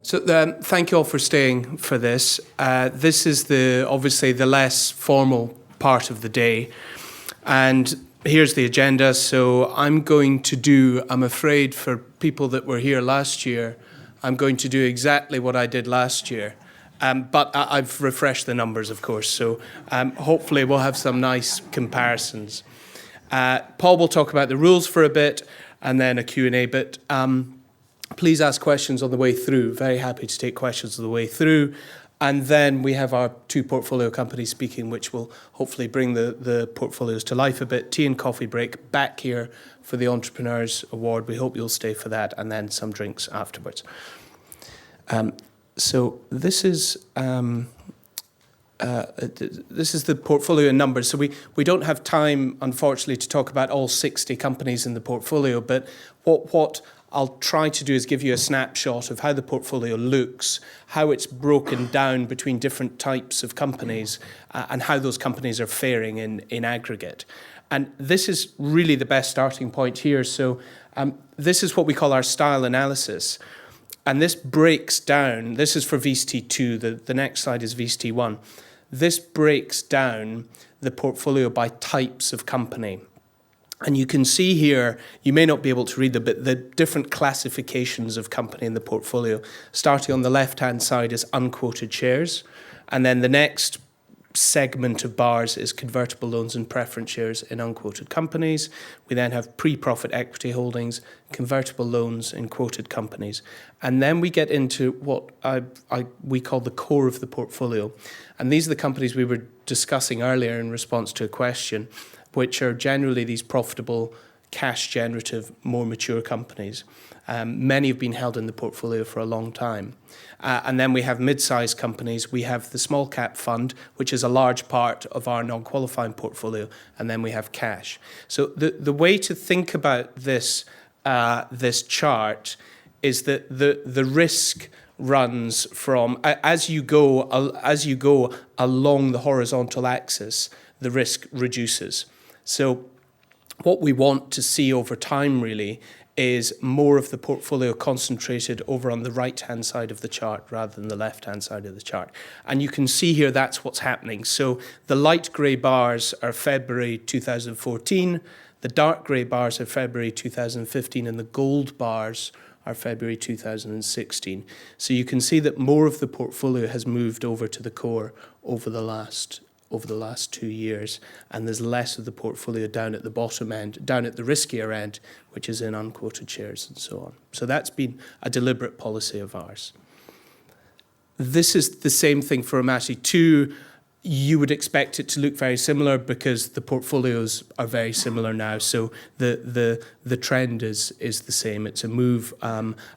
So thank you all for staying for this. This is obviously the less formal part of the day. And here's the agenda. So I'm afraid for people that were here last year, I'm going to do exactly what I did last year. But I've refreshed the numbers, of course. So hopefully we'll have some nice comparisons. Paul will talk about the rules for a bit and then a Q&A bit. Please ask questions on the way through. Very happy to take questions on the way through. And then we have our two portfolio companies speaking, which will hopefully bring the portfolios to life a bit. Tea and coffee break back here for the Entrepreneurs Award. We hope you'll stay for that, and then some drinks afterwards. So this is the portfolio in numbers. So we don't have time, unfortunately, to talk about all 60 companies in the portfolio, but what I'll try to do is give you a snapshot of how the portfolio looks, how it's broken down between different types of companies, and how those companies are faring in aggregate. And this is really the best starting point here. So this is what we call our style analysis. And this breaks down, this is for VCT2, the next slide is VCT1. This breaks down the portfolio by types of company. And you can see here, you may not be able to read the different classifications of company in the portfolio. Starting on the left-hand side is unquoted shares. And then the next segment of bars is convertible loans and preference shares in unquoted companies. We then have pre-profit equity holdings, convertible loans in quoted companies. And then we get into what we call the core of the portfolio. And these are the companies we were discussing earlier in response to a question, which are generally these profitable, cash-generative, more mature companies. Many have been held in the portfolio for a long time. And then we have mid-sized companies. We have the small cap fund, which is a large part of our non-qualifying portfolio. And then we have cash. So the way to think about this chart is that the risk runs from, as you go along the horizontal axis, the risk reduces. So what we want to see over time really is more of the portfolio concentrated over on the right-hand side of the chart rather than the left-hand side of the chart. And you can see here that's what's happening. So the light grey bars are February 2014, the dark grey bars are February 2015, and the gold bars are February 2016. So you can see that more of the portfolio has moved over to the core over the last 2 years, and there's less of the portfolio down at the bottom end, down at the riskier end, which is in unquoted shares and so on. So that's been a deliberate policy of ours. This is the same thing for Amati 2. You would expect it to look very similar because the portfolios are very similar now. So the trend is the same. It's a move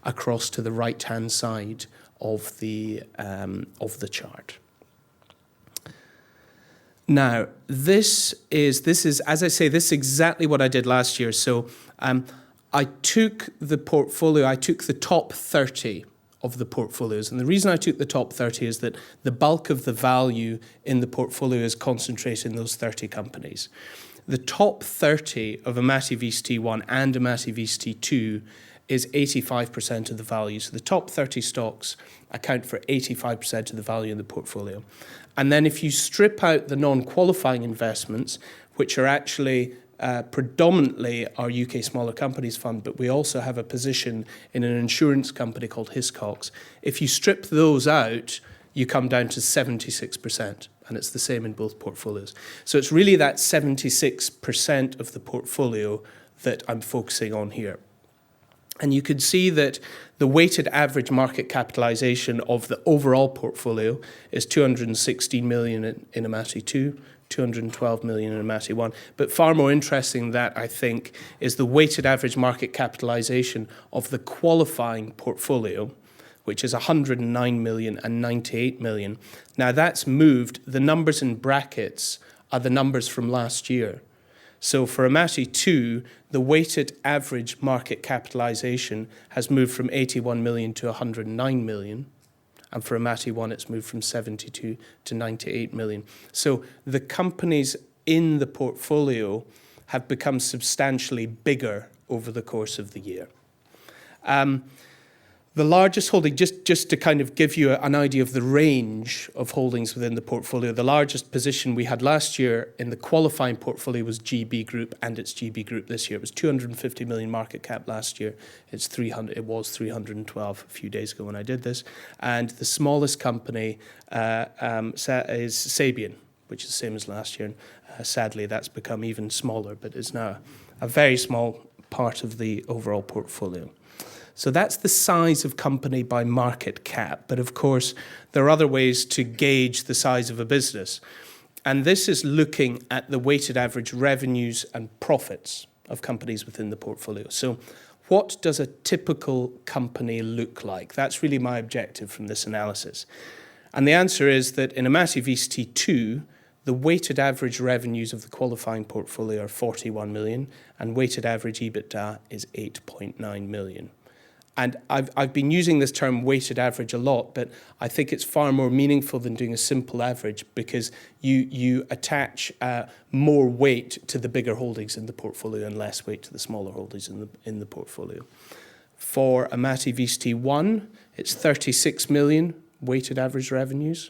across to the right-hand side of the chart. Now, this is, as I say, this is exactly what I did last year. So I took the portfolio, I took the top 30 of the portfolios. And the reason I took the top 30 is that the bulk of the value in the portfolio is concentrated in those 30 companies. The top 30 of Amati VCT1 and Amati VCT2 is 85% of the value. So the top 30 stocks account for 85% of the value in the portfolio. And then if you strip out the non-qualifying investments, which are actually predominantly our UK Smaller Companies Fund, but we also have a position in an insurance company called Hiscox. If you strip those out, you come down to 76%, and it's the same in both portfolios. So it's really that 76% of the portfolio that I'm focusing on here. And you could see that the weighted average market capitalization of the overall portfolio is 216 million in Amati 2, 212 million in Amati 1. But far more interesting than that, I think, is the weighted average market capitalization of the qualifying portfolio, which is 109 million and 98 million. Now that's moved. The numbers in brackets are the numbers from last year. So for Amati 2, the weighted average market capitalization has moved from 81 million to 109 million. And for Amati 1, it's moved from 72 to 98 million. So the companies in the portfolio have become substantially bigger over the course of the year. The largest holding, just to kind of give you an idea of the range of holdings within the portfolio, the largest position we had last year in the qualifying portfolio was GB Group, and it's GB Group this year. It was 250 million market cap last year. It was 312 a few days ago when I did this. And the smallest company is Sabian, which is the same as last year. And sadly, that's become even smaller, but is now a very small part of the overall portfolio. So that's the size of company by market cap. But of course, there are other ways to gauge the size of a business. And this is looking at the weighted average revenues and profits of companies within the portfolio. So what does a typical company look like? That's really my objective from this analysis. And the answer is that in Amati VCT2, the weighted average revenues of the qualifying portfolio are 41 million, and weighted average EBITDA is 8.9 million. And I've been using this term weighted average a lot, but I think it's far more meaningful than doing a simple average, because you attach more weight to the bigger holdings in the portfolio and less weight to the smaller holdings in the portfolio. For Amati VCT1, it's 36 million weighted average revenues,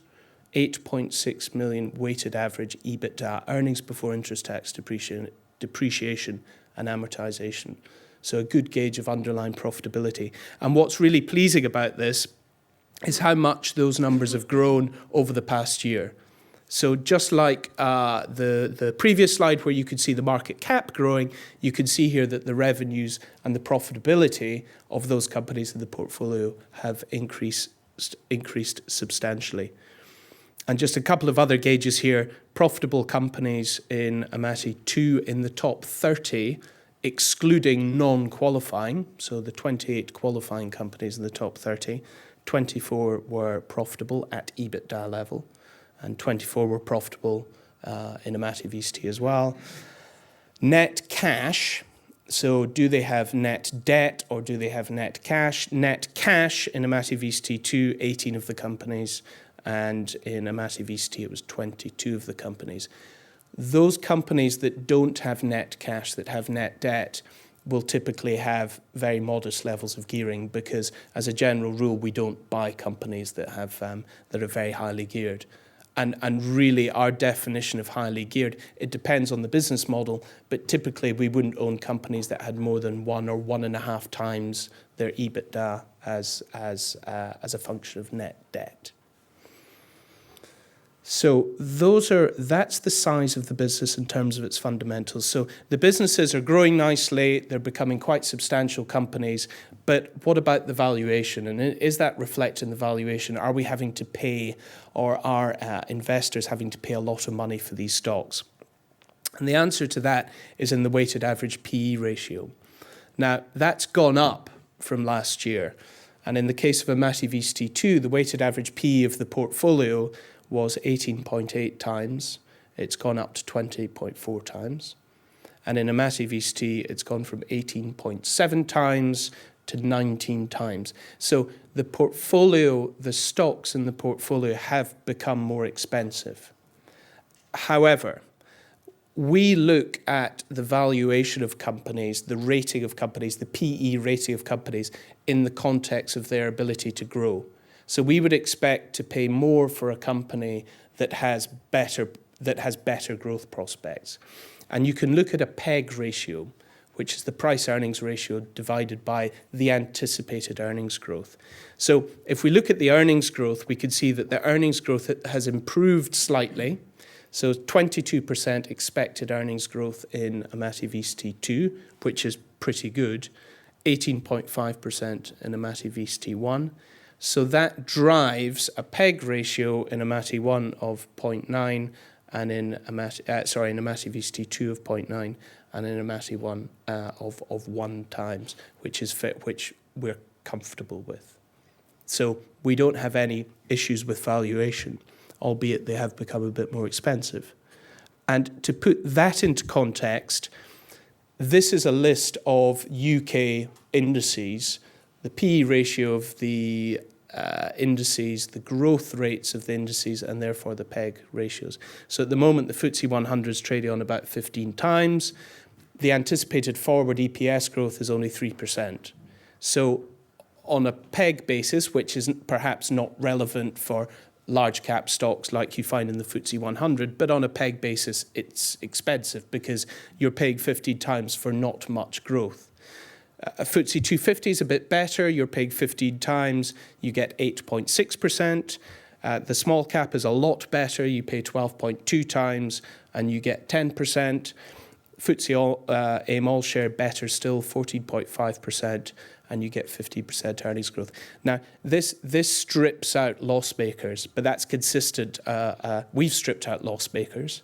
8.6 million weighted average EBITDA, earnings before interest, tax, depreciation and amortization. So a good gauge of underlying profitability. And what's really pleasing about this is how much those numbers have grown over the past year. So just like the previous slide where you could see the market cap growing, you can see here that the revenues and the profitability of those companies in the portfolio have increased substantially. And just a couple of other gauges here. Profitable companies in Amati 2 in the top 30, excluding non-qualifying, so the 28 qualifying companies in the top 30, 24 were profitable at EBITDA level, and 24 were profitable in Amati VCT as well. Net cash, so do they have net debt or do they have net cash? Net cash in Amati VCT2, 18 of the companies, and in Amati VCT it was 22 of the companies. Those companies that don't have net cash, that have net debt, will typically have very modest levels of gearing, because as a general rule, we don't buy companies that have that are very highly geared. And really our definition of highly geared, it depends on the business model, but typically we wouldn't own companies that had more than 1 or 1.5 times their EBITDA as a function of net debt. So that's the size of the business in terms of its fundamentals. So the businesses are growing nicely, they're becoming quite substantial companies, but what about the valuation? And is that reflected in the valuation? Are we having to pay, or are investors having to pay a lot of money for these stocks? And the answer to that is in the weighted average PE ratio. Now, that's gone up from last year. And in the case of Amati VCT2, the weighted average PE of the portfolio was 18.8 times. It's gone up to 20.4 times. And in Amati VCT, it's gone from 18.7 times to 19 times. So the portfolio, the stocks in the portfolio have become more expensive. However, we look at the valuation of companies, the rating of companies, the PE rating of companies in the context of their ability to grow. So we would expect to pay more for a company that has better growth prospects. And you can look at a PEG ratio, which is the price-earnings ratio divided by the anticipated earnings growth. So if we look at the earnings growth, we can see that the earnings growth has improved slightly. So 22% expected earnings growth in Amati VCT2, which is pretty good, 18.5% in Amati VCT1. So that drives a PEG ratio in Amati 1 of 0.9 and in Amati VCT2 of 0.9 and in Amati 1 of 1 times, which we're comfortable with. So we don't have any issues with valuation, albeit they have become a bit more expensive. And to put that into context, this is a list of UK indices, the PE ratio of the indices, the growth rates of the indices, and therefore the PEG ratios. So at the moment, the FTSE 100 is trading on about 15 times. The anticipated forward EPS growth is only 3%. So on a peg basis, which is perhaps not relevant for large cap stocks like you find in the FTSE 100, but on a peg basis, it's expensive because you're paying 15 times for not much growth. A FTSE 250 is a bit better. You're paying 15 times, you get 8.6%. The small cap is a lot better. You pay 12.2 times and you get 10%. FTSE AIM All Share better still, 14.5%, and you get 50% earnings growth. Now, this strips out loss makers, but that's consistent. We've stripped out loss makers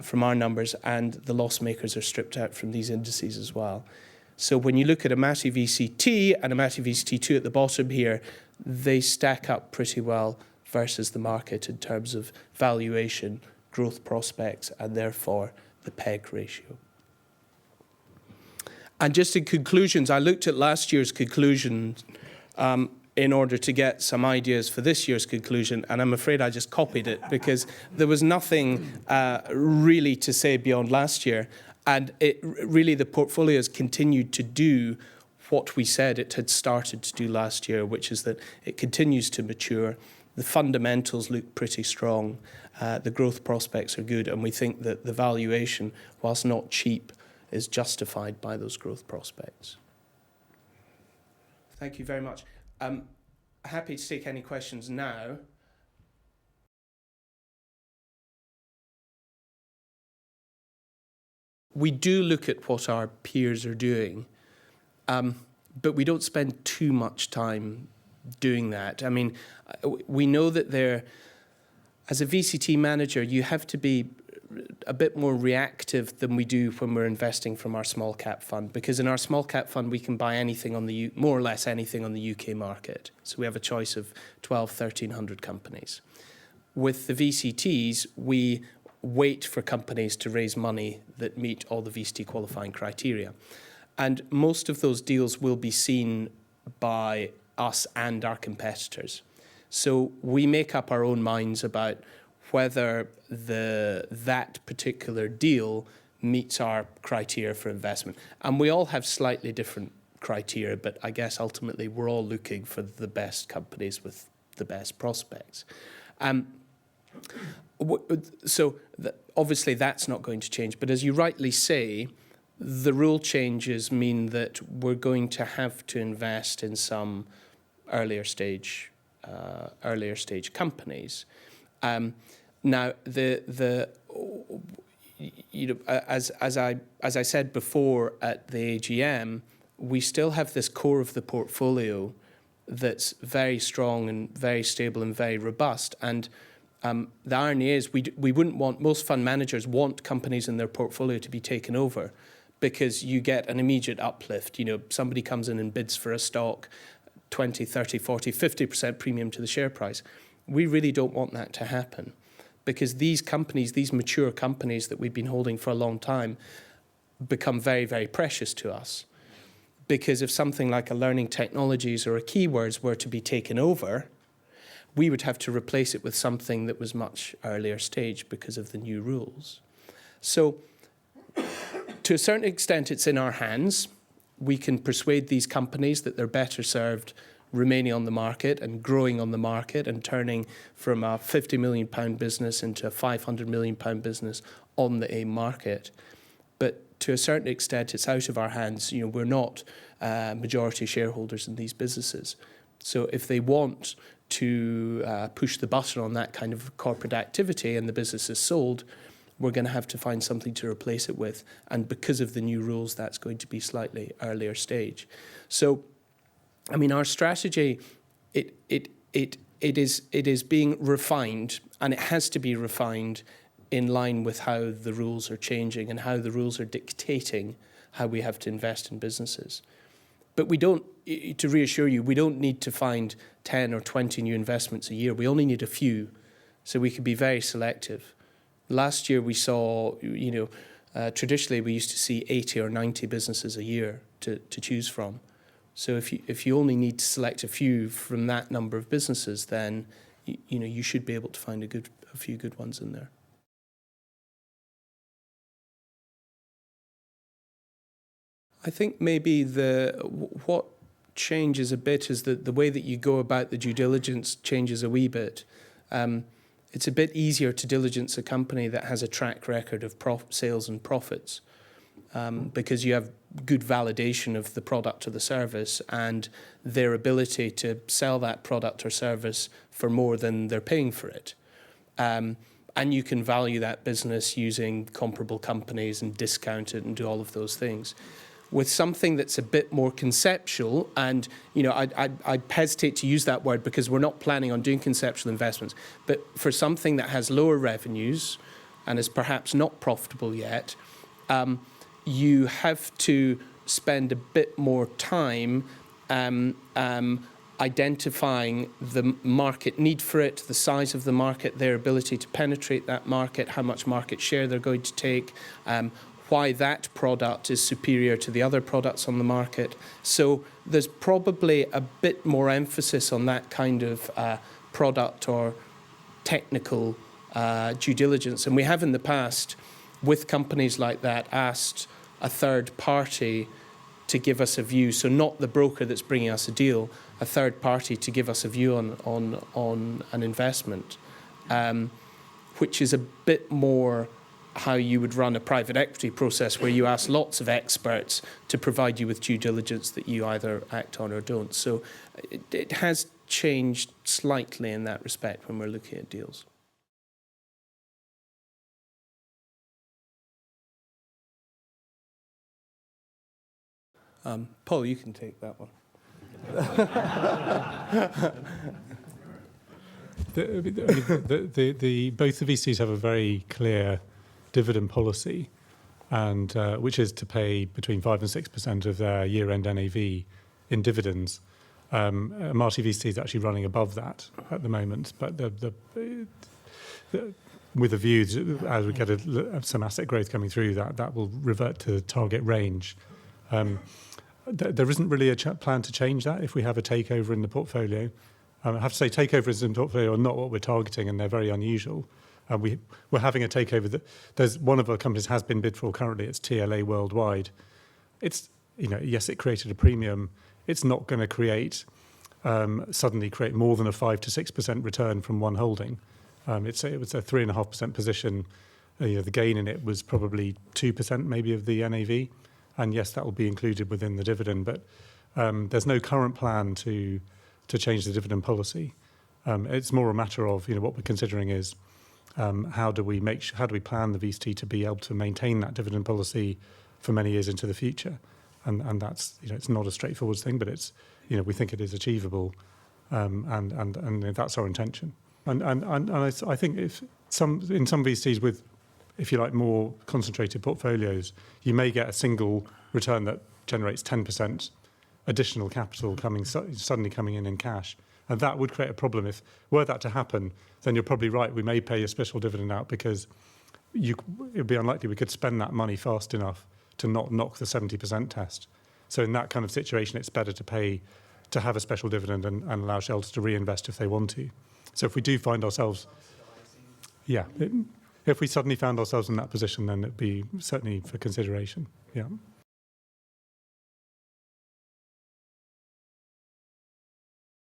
from our numbers, and the loss makers are stripped out from these indices as well. So when you look at Amati VCT and Amati VCT2 at the bottom here, they stack up pretty well versus the market in terms of valuation, growth prospects, and therefore the PEG ratio. And just in conclusions, I looked at last year's conclusions in order to get some ideas for this year's conclusion, and I'm afraid I just copied it because there was nothing really to say beyond last year. And really the portfolio has continued to do what we said it had started to do last year, which is that it continues to mature. The fundamentals look pretty strong. The growth prospects are good, and we think that the valuation, whilst not cheap, is justified by those growth prospects. Thank you very much. I'm happy to take any questions now. We do look at what our peers are doing, but we don't spend too much time doing that. I mean, we know that as a VCT manager, you have to be a bit more reactive than we do when we're investing from our small cap fund, because in our small cap fund, we can buy anything on more or less anything on the UK market. So we have a choice of 1,300 companies. With the VCTs, we wait for companies to raise money that meet all the VCT qualifying criteria. And most of those deals will be seen by us and our competitors. So we make up our own minds about whether that particular deal meets our criteria for investment. And we all have slightly different criteria, but I guess ultimately we're all looking for the best companies with the best prospects. So obviously that's not going to change. But as you rightly say, the rule changes mean that we're going to have to invest in some earlier stage companies. Now, as I said before at the AGM, we still have this core of the portfolio that's very strong and very stable and very robust. And the irony is we wouldn't want, most fund managers want companies in their portfolio to be taken over because you get an immediate uplift. You know, somebody comes in and bids for a stock, 20, 30, 40, 50% premium to the share price. We really don't want that to happen because these companies, these mature companies that we've been holding for a long time, become very, very precious to us. Because if something like a learning technologies or a keywords were to be taken over, we would have to replace it with something that was much earlier stage because of the new rules. So to a certain extent, it's in our hands. We can persuade these companies that they're better served remaining on the market and growing on the market and turning from a £50 million business into a £500 million business on the AIM market. But to a certain extent, it's out of our hands. You know, we're not majority shareholders in these businesses. So if they want to push the button on that kind of corporate activity and the business is sold, we're going to have to find something to replace it with. And because of the new rules, that's going to be slightly earlier stage. So, I mean, our strategy, it is being refined, and it has to be refined in line with how the rules are changing and how the rules are dictating how we have to invest in businesses. But we don't, to reassure you, we don't need to find 10 or 20 new investments a year. We only need a few, so we can be very selective. Last year we saw, traditionally we used to see 80 or 90 businesses a year to choose from. So if you only need to select a few from that number of businesses, then you should be able to find a few good ones in there. I think maybe what changes a bit is that the way that you go about the due diligence changes a wee bit. It's a bit easier to diligence a company that has a track record of sales and profits, because you have good validation of the product or the service and their ability to sell that product or service for more than they're paying for it. And you can value that business using comparable companies and discount it and do all of those things. With something that's a bit more conceptual, and I hesitate to use that word because we're not planning on doing conceptual investments, but for something that has lower revenues and is perhaps not profitable yet, you have to spend a bit more time identifying the market need for it, the size of the market, their ability to penetrate that market, how much market share they're going to take, why that product is superior to the other products on the market. So there's probably a bit more emphasis on that kind of product or technical due diligence. And we have in the past, with companies like that, asked a third party to give us a view, so not the broker that's bringing us a deal, a third party to give us a view on an investment, which is a bit more how you would run a private equity process where you ask lots of experts to provide you with due diligence that you either act on or don't. So it has changed slightly in that respect when we're looking at deals. Paul, you can take that one. Both the VCs have a very clear dividend policy, and which is to pay between 5 and 6% of their year-end NAV in dividends. Amati VCT is actually running above that at the moment, but with a view to, as we get some asset growth coming through, that will revert to the target range. There isn't really a plan to change that if we have a takeover in the portfolio. I have to say takeovers in the portfolio are not what we're targeting, and they're very unusual. We're having a takeover that there's one of our companies has been bid for currently. It's TLA Worldwide. It's yes, it created a premium. It's not going to suddenly create more than a 5 to 6% return from one holding. It was a 3.5% position. The gain in it was probably 2% maybe of the NAV. And yes, that will be included within the dividend, but there's no current plan to change the dividend policy. It's more a matter of what we're considering is how do we plan the VCT to be able to maintain that dividend policy for many years into the future, and that's it's not a straightforward thing, but it's we think it is achievable, and that's our intention. And I think in some VCTs with, if you like, more concentrated portfolios, you may get a single return that generates 10% additional capital suddenly coming in cash. And that would create a problem. If were that to happen, then you're probably right. We may pay a special dividend out because it would be unlikely we could spend that money fast enough to not knock the 70% test. So in that kind of situation, it's better to have a special dividend and allow shareholders to reinvest if they want to. So if we do find ourselves, if we suddenly found ourselves in that position, then it'd be certainly for consideration. Yeah.